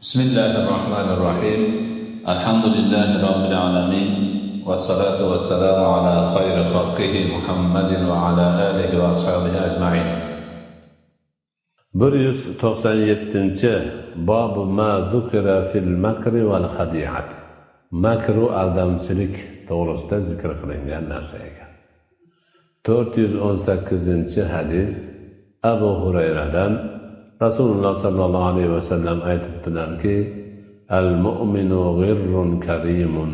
بسم الله الرحمن الرحيم الحمد لله رب العالمين والصلاة والسلام على خير خلقه محمد وعلى آله وأصحابه أجمعين 197 Babu ma zukira fil makri wal khadi'at. Makru aldamchilik to'g'risida zikr qilingan narsa ekan. 418 hadis Abu Hurayradan Rasululloh sallallohu alayhi vasallam aytibdilarki, al-mu'minu ghirrun karimun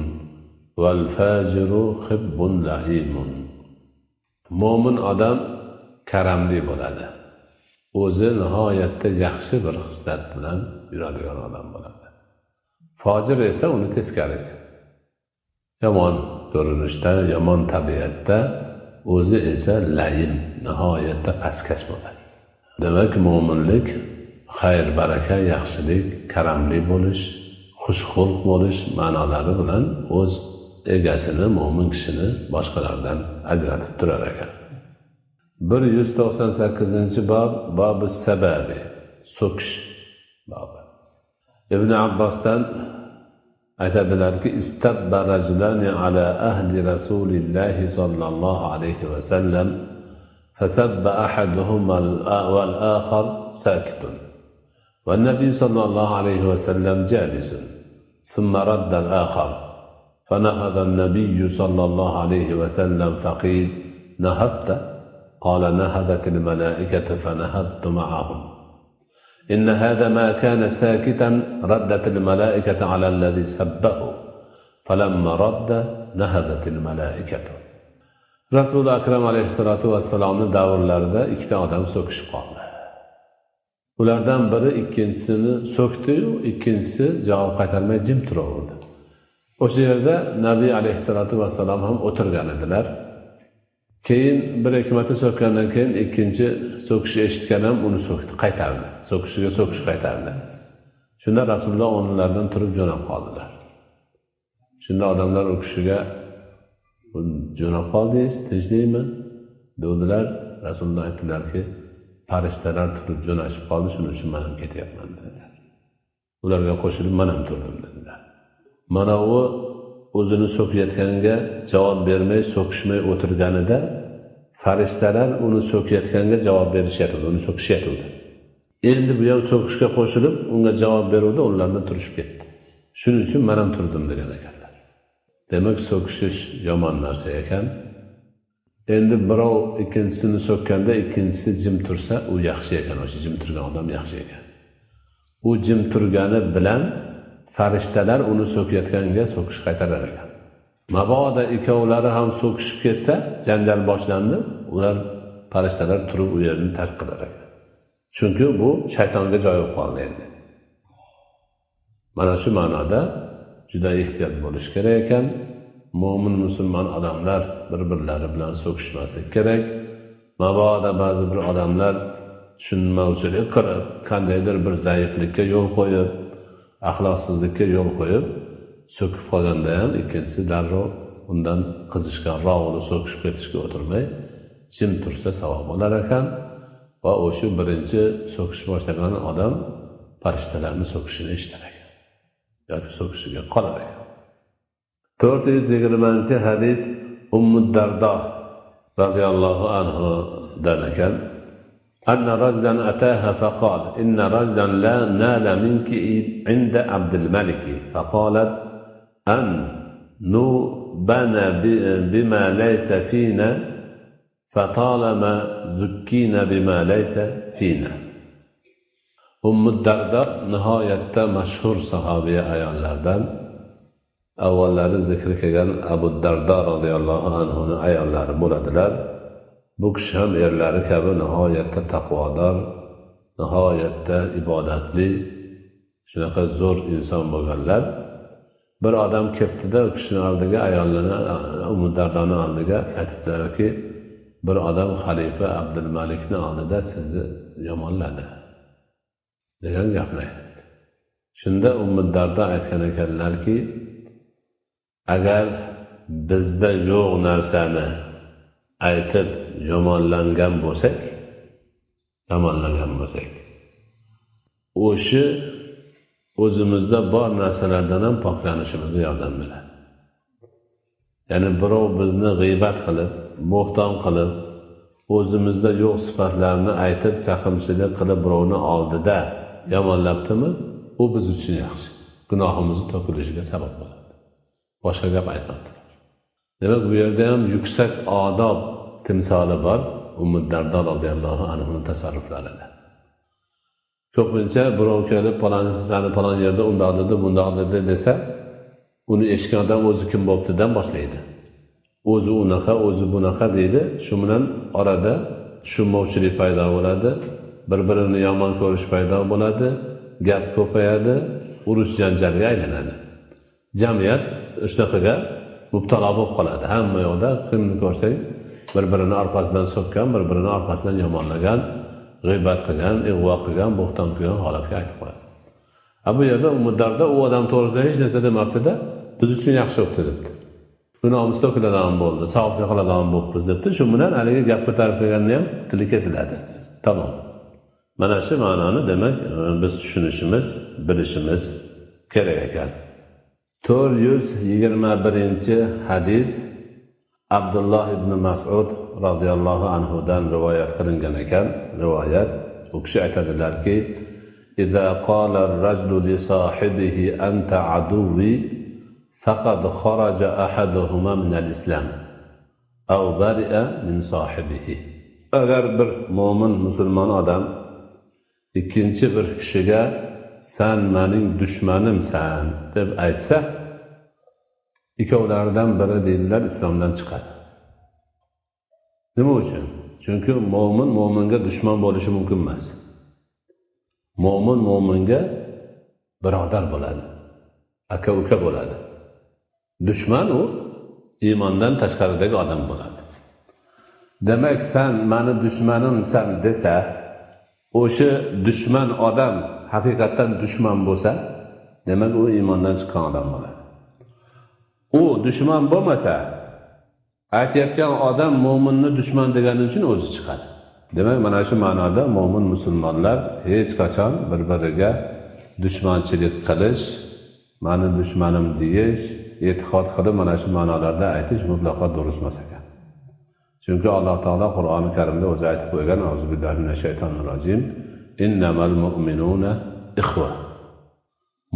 val fajiru hibbun lahimun. Mo'min odam karamli bo'ladi. O'zi nihoyatda yaxshi bir xislat bilan yuradigan odam bo'ladi. Fojir esa uni teskarisi. Yomon ko'rinishda, yomon tabiatda, o'zi esa layin, nihoyatda pastkash bo'ladi. Demak, mo'minlik xayr, baraka, yaxshilik, karamli bo'lish, xushxulq bo'lish ma'nolari bilan o'z egasini, mo'min kishini boshqalardan ajratib turar ekan. 198 Babu sababi, so'kish bobi. Ibn Abbosdan aytadilarki, istabba rajulani ala ahli Rasulillahi sallallohu alayhi va sallam فسب أحدهما والآخر ساكت والنبي صلى الله عليه وسلم جالس ثم رد الآخر فنهض النبي صلى الله عليه وسلم فقيل نهضت؟ قال نهضت الملائكة فنهضت معهم إن هذا ما كان ساكتا ردت الملائكة على الذي سبه فلما رد نهضت الملائكة. Rasul Akram alayhissalatu vassalomning davrlarida ikkita odam so'kishib qoldi. Ulardan biri ikkinchisini so'kdi-yu, ikkinchisi javob qaytarmay jim turaverdi. O'sha yerda Nabiy alayhissalatu vassalom ham o'tirgan edilar. Keyin bir hikmati so'kkandan keyin ikkinchi so'kish eshitgan ham uni so'kdi, qaytardi. So'kishiga so'kish qaytardi. Shunda Rasululloh o'rnlaridan turib jo'nab qoldilar. Shunda odamlar u kishiga jo'nab qoldingiz, tinchlikmi dedilar. Rasululloh aytdilarki, farishtalar turib jo'nashib qoldi, shuning uchun men ham ketyapman dedilar. Ularga qo'shilib men ham turdim dedilar. Mana u o'zini so'kayotganga javob bermay, so'kishmay o'tirganida farishtalar uni so'kayotganga javob berishyapti, uni so'kishyapti. Endi bu ham so'kishga qo'shilib unga javob beruvdi, ulardan turishib ketdi. Shuning uchun men ham turdim degan ekanlar. Demak, so'kishish yomon narsa ekan. Endi birov ikkinchisini so'kkanda ikkinchisi jim tursa, u yaxshi ekan, o'sha jim turgan odam yaxshi ekan. U jim turgani bilan farishtalar uni so'kayotganga so'kish qaytarar ekan. Mabodo ikkovlari ham so'kishib ketsa, janjal boshlandi, ular farishtalar turib u yerni tark qilar ekan. Chunki bu shaytonga joy bo'lib qoldi endi. Mana shu ma'noda juda ehtiyot bo'lish kerak ekan. Mo'min musulmon odamlar bir-birlari bilan so'kishmaslik kerak. Mabodo ba'zi bir odamlar tushunmovchilik qilib, qandaydir bir zaiflikka yo'l qo'yib, axloqsizlikka yo'l qo'yib, so'kib qolganda ham ikkinchisi darrov undan qizishganroq uni so'kishib ketishga o'tirmay, jim tursa savob bo'lar ekan va o'sha birinchi so'kish boshlagan odam farishtalarning so'kishini eshitar ekan yoki so'kishiga qolar ekan. 420 hadis Ummu Dardo radhiyallohu anhu dan ekan, anna rajulan ataha faqala inna rajulan la nala minki inda Abdul Malik faqalat an nubana bima laysa fina fatalama zukkina bima laysa fina. Ummu Dardo nihoyatda mashhur sahobiya ayollardan. Avvallari zikri kelgan Abu Dardo radhiyallohu anhuning ayollari bo'ladilar. Bu kishi ham erlari kabi nihoyatda taqvodor, nihoyatda ibodatli, shunaqa zo'r inson bo'lganlar. Bir odam kelibdi-da, u kishining oldiga, ayollarni Ummu Dardoning oldiga aytdilarki, bir odam xalifa Abdul Malikning oldida sizni yomonladi degan gapni aytdi. Shunda Ummu Dardo aytgan ekanlarki, agar bizda yo'q narsani aytib yomonlangan bo'lsak, o'sha o'zimizda bor narsalardan ham poklanishimizga yordam beradi. Ya'ni birov bizni g'iybat qilib, bo'xton qilib, o'zimizda yo'q sifatlarni aytib, chaqimchilik qilib birovni oldida yomonlabdimi, u biz uchun yaxshi. Gunohimizni to'kilishiga sabab bo'ladi. Boshqa gap aytmabdilar. Demak, bu yerda ham yuksak odob timsoli bor. Ummu Dardo radhiyallohu anhuning tasarruflarida. Ko'pincha birov kelib, palonchi sani palon yerda undoq dedi, bundoq dedi desa, uni eshitgan odam o'zi kim bo'ptidan boshlaydi. O'zi unaqa, o'zi bunaqa deydi. Shu bilan orada tushunmovchilik paydo bo'ladi, bir-birini yomon ko'rish paydo bo'ladi, gap ko'payadi, urush janjalga aylanadi. Jamiyat shunaqaga mubtalo bo'lib qoladi. Hamma yoqda kimni ko'rsang, bir-birini orqasidan so'kkan, bir-birini orqasidan yomonlagan, g'iybat qilgan, ig'vo qilgan, bo'xton qilgan holatga aytib qo'yadi. Bu yerda Ummu Dardo u odam to'g'risida hech narsa demabdi-da, biz uchun yaxshi o'tdi debdi. Gunohimiz to'kiladigan bo'ldi, savobga qiladigan bo'libmiz debdi. Shu bilan haligi gap ko'tarib kelganda ham tili kesiladi. Tamom. Mana shu ma'noni demak biz tushunishimiz, bilishimiz kerak ekan. 421-hadis Abdulloh ibn Mas'ud radhiyallohu anhudan rivoyat qilingan ekan. Rivoyat u kishi aytadilarki: "Iza qala ar-rajulu li sahibihi anta aduwwi faqad kharaja ahaduhuma min al-islam aw bari'a min sahibihi." Agar bir mo'min musulmon odam ikkinchi bir kishiga "Sen mening dushmanimsan" deb aytsa, ikkovlaridan biri deydilar islomdan chiqadi. Nima uchun? Chunki mo'min mo'minga dushman bo'lishi mumkin emas. Mo'min mo'minga birodar bo'ladi, aka-uka bo'ladi. Dushman u iymondan tashqaridagi odam bo'ladi. Demak, sen meni dushmanimsan desa, o'sha dushman odam haqiqatan dushman bo'lsa, demak u iymondan chiqqan odam bo'ladi. U dushman bo'lmasa, aytayotgan odam mo'minni dushman degani uchun o'zi chiqadi. Demak, mana shu ma'noda mo'min musulmonlar hech qachon bir-biriga dushmanchilik qilish, meni dushmanim deyish, e'tiqod qilib mana shu ma'nolarda aytish mutlaqo durust emas ekan. Chunki Alloh taolo Qur'oni Karimda o'zi aytib qo'ygan: "Auzubillahi minash shaytonir rojim. Innamal mu'minuna ikhwa."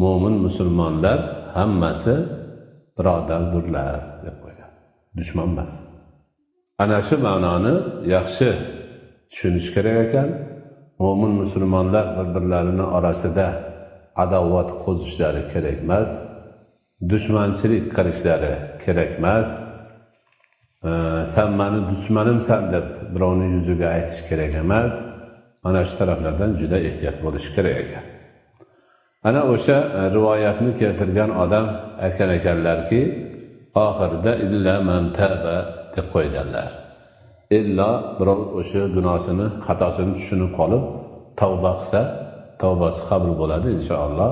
Mo'min musulmonlar hammasi birodardirlar deb qo'ygan. Dushman emas. Ana shu ma'noni yaxshi tushunish kerak ekan. Mo'min musulmonlar bir-birlarining orasida adovat qo'zishlari kerak emas, dushmanchilik qilishlari kerak emas. Sen meni dushmanimsan deb birovning yuziga aytish kerak emas. Mana shu taraflardan juda ehtiyot bo'lish kerak ekan. Ana o'sha rivoyatni keltirgan odam aytgan ekanlarki, oxirida illa man taba deb qo'yganlar. Illa birov o'sha gunohini, xatosini tushunib qolib tavba qilsa, tavbasi qabul bo'ladi inshaalloh.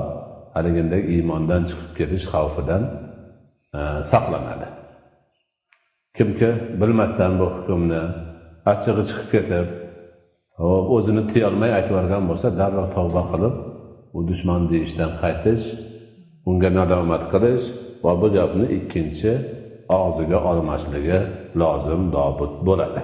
Haligindagi iymondan chiqib ketish xavfidan saqlanadi. Kimki bilmasdan bu hukmni achchig'i chiqib ketib, o'zini tiya olmay aytib yuborgan bo'lsa, darrov tavba qilib, u dushman deyishdan qaytish, unga nadomat qilish va bu gapni ikkinchi og'ziga olmasligi lozim, dobit bo'ladi.